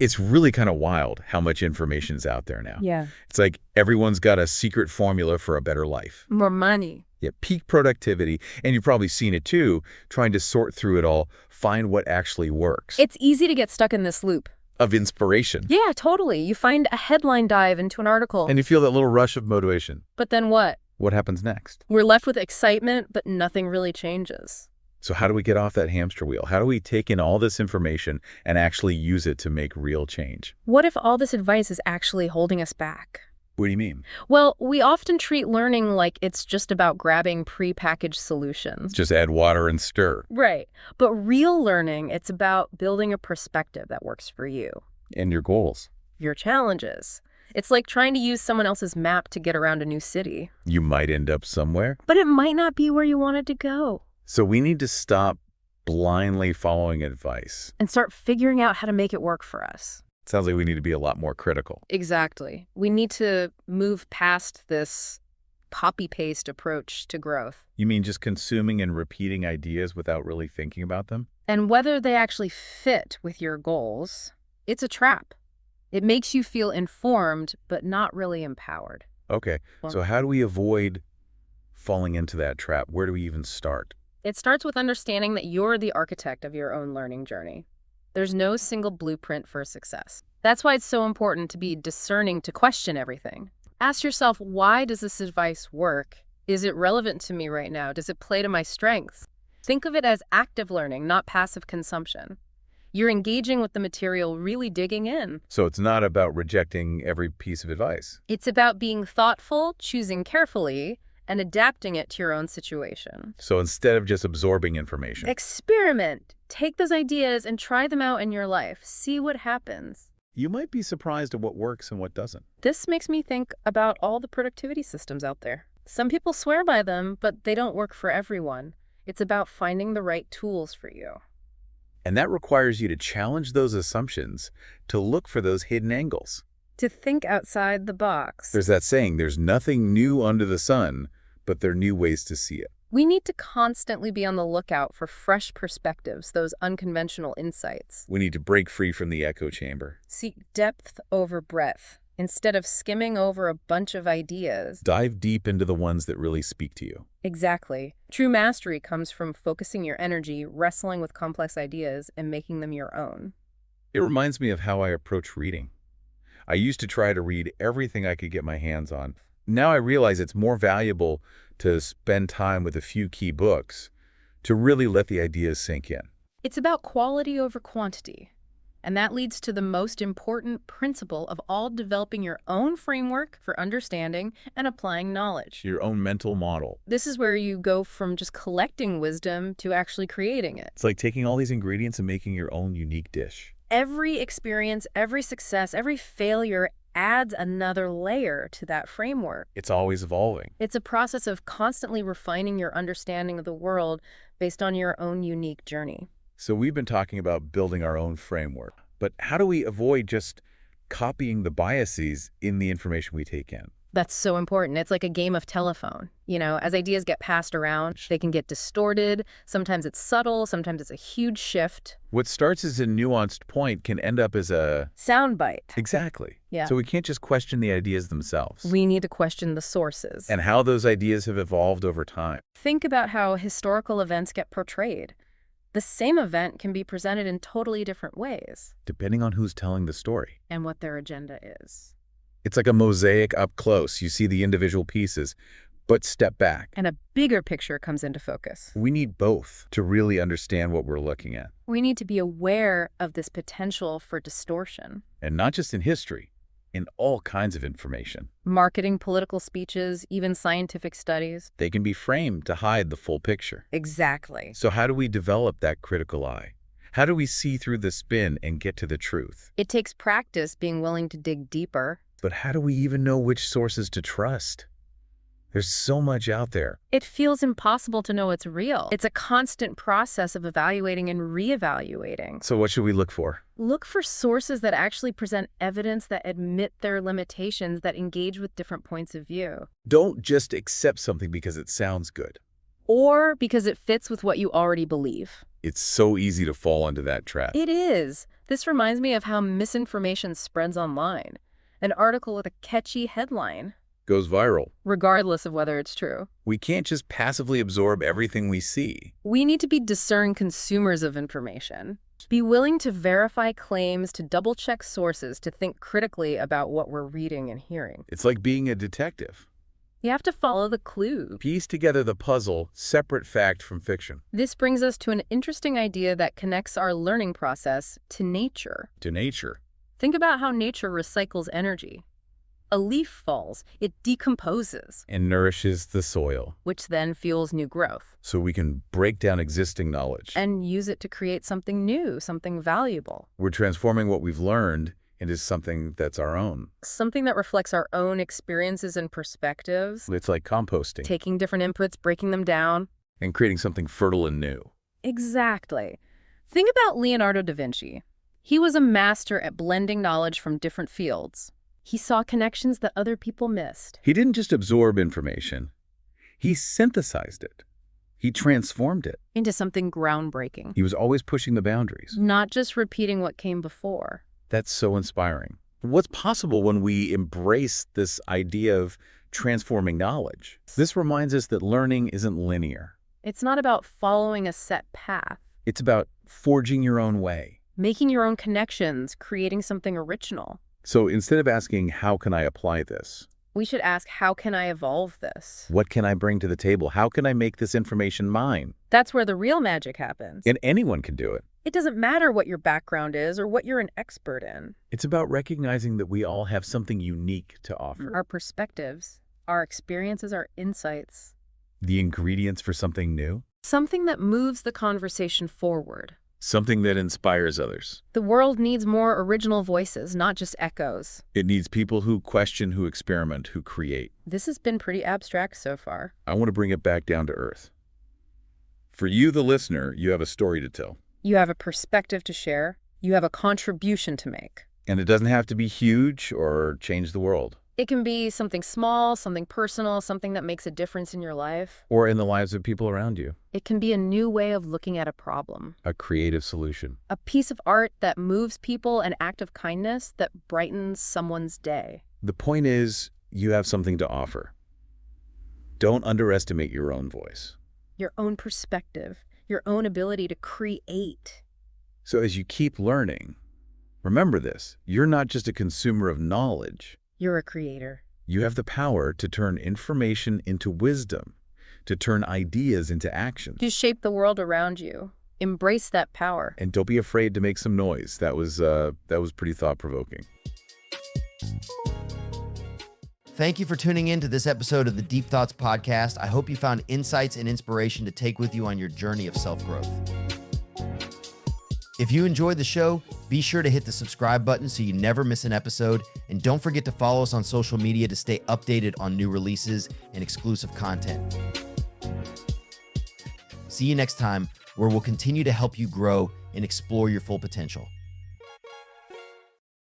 It's really kind of wild how much information is out there now. Yeah. It's like everyone's got a secret formula for a better life. More money. Yeah, peak productivity, and you've probably seen it too, trying to sort through it all, find what actually works. It's easy to get stuck in this loop. Of inspiration. Yeah, totally. You find a headline dive into an article. And you feel that little rush of motivation. But then what? What happens next? We're left with excitement, but nothing really changes. So how do we get off that hamster wheel? How do we take in all this information and actually use it to make real change? What if all this advice is actually holding us back? What do you mean? Well, we often treat learning like it's just about grabbing prepackaged solutions. Just add water and stir. Right. But real learning, it's about building a perspective that works for you, And your goals. your challenges. It's like trying to use someone else's map to get around a new city. You might end up somewhere. But it might not be where you wanted to go. So we need to stop blindly following advice. And start figuring out how to make it work for us. Sounds like we need to be a lot more critical. Exactly. We need to move past this copy-paste approach to growth. You mean just consuming and repeating ideas without really thinking about them? And whether they actually fit with your goals, it's a trap. It makes you feel informed, but not really empowered. Okay, so how do we avoid falling into that trap? Where do we even start? It starts with understanding that you're the architect of your own learning journey. There's no single blueprint for success. That's why it's so important to be discerning, to question everything. Ask yourself, why does this advice work? Is it relevant to me right now? Does it play to my strengths? Think of it as active learning, not passive consumption. You're engaging with the material, really digging in. So it's not about rejecting every piece of advice. It's about being thoughtful, choosing carefully, and adapting it to your own situation. So instead of just absorbing information. Experiment. Take those ideas and try them out in your life. See what happens. You might be surprised at what works and what doesn't. This makes me think about all the productivity systems out there. Some people swear by them, but they don't work for everyone. It's about finding the right tools for you. And that requires you to challenge those assumptions, to look for those hidden angles. To think outside the box. There's that saying, there's nothing new under the sun, but there are new ways to see it. We need to constantly be on the lookout for fresh perspectives, those unconventional insights. We need to break free from the echo chamber. Seek depth over breadth. Instead of skimming over a bunch of ideas. Dive deep into the ones that really speak to you. Exactly. True mastery comes from focusing your energy, wrestling with complex ideas, and making them your own. It reminds me of how I approach reading. I used to try to read everything I could get my hands on. Now I realize it's more valuable to spend time with a few key books to really let the ideas sink in. It's about quality over quantity. And that leads to the most important principle of all: developing your own framework for understanding and applying knowledge. Your own mental model. This is where you go from just collecting wisdom to actually creating it. It's like taking all these ingredients and making your own unique dish. Every experience, every success, every failure adds another layer to that framework. It's always evolving. It's a process of constantly refining your understanding of the world based on your own unique journey. So we've been talking about building our own framework, but how do we avoid just copying the biases in the information we take in? That's so important. It's like a game of telephone. You know, as ideas get passed around, they can get distorted. Sometimes it's subtle, sometimes it's a huge shift. What starts as a nuanced point can end up as a... Soundbite. Exactly. Yeah. So we can't just question the ideas themselves. We need to question the sources. And how those ideas have evolved over time. Think about how historical events get portrayed. The same event can be presented in totally different ways. Depending on who's telling the story. And what their agenda is. It's like a mosaic up close. You see the individual pieces, but step back. And a bigger picture comes into focus. We need both to really understand what we're looking at. We need to be aware of this potential for distortion. And not just in history, in all kinds of information. Marketing, political speeches, even scientific studies. They can be framed to hide the full picture. Exactly. So how do we develop that critical eye? How do we see through the spin and get to the truth? It takes practice, being willing to dig deeper. But how do we even know which sources to trust? There's so much out there. It feels impossible to know it's real. It's a constant process of evaluating and reevaluating. So what should we look for? Look for sources that actually present evidence, that admit their limitations, that engage with different points of view. Don't just accept something because it sounds good. or because it fits with what you already believe. It's so easy to fall into that trap. It is. This reminds me of how misinformation spreads online. An article with a catchy headline, Goes viral. regardless of whether it's true. We can't just passively absorb everything we see. We need to be discerning consumers of information. Be willing to verify claims, to double-check sources, to think critically about what we're reading and hearing. It's like being a detective. You have to follow the clues. Piece together the puzzle, separate fact from fiction. This brings us to an interesting idea that connects our learning process to nature. To nature. Think about how nature recycles energy. A leaf falls, it decomposes, And nourishes the soil. which then fuels new growth, So we can break down existing knowledge. and use it to create something new, something valuable, We're transforming what we've learned into something that's our own. something that reflects our own experiences and perspectives, It's like composting taking different inputs, breaking them down. and creating something fertile and new. Exactly. Think about Leonardo da Vinci. He was a master at blending knowledge from different fields. He saw connections that other people missed. He didn't just absorb information. He synthesized it. He transformed it. Into something groundbreaking. He was always pushing the boundaries. Not just repeating what came before. That's so inspiring. What's possible when we embrace this idea of transforming knowledge? This reminds us that learning isn't linear. It's not about following a set path. It's about forging your own way. Making your own connections, creating something original. So instead of asking, how can I apply this? We should ask, how can I evolve this? What can I bring to the table? How can I make this information mine? That's where the real magic happens. And anyone can do it. It doesn't matter what your background is or what you're an expert in. It's about recognizing that we all have something unique to offer. Our perspectives, our experiences, our insights. The ingredients for something new. Something that moves the conversation forward. Something that inspires others. The world needs more original voices, not just echoes. It needs people who question, who experiment, who create. This has been pretty abstract so far. I want to bring it back down to earth. For you, the listener, you have a story to tell. You have a perspective to share. You have a contribution to make. And it doesn't have to be huge or change the world. It can be something small, something personal, something that makes a difference in your life. Or in the lives of people around you. It can be a new way of looking at a problem. A creative solution. A piece of art that moves people, an act of kindness that brightens someone's day. The point is, you have something to offer. Don't underestimate your own voice. Your own perspective, your own ability to create. So as you keep learning, remember this, you're not just a consumer of knowledge. You're a creator. You have the power to turn information into wisdom, to turn ideas into action. To shape the world around you. Embrace that power. And don't be afraid to make some noise. That was pretty thought-provoking. Thank you for tuning in to this episode of the Deep Thoughts Podcast. I hope you found insights and inspiration to take with you on your journey of self-growth. If you enjoyed the show, be sure to hit the subscribe button so you never miss an episode. And don't forget to follow us on social media to stay updated on new releases and exclusive content. See you next time, where we'll continue to help you grow and explore your full potential.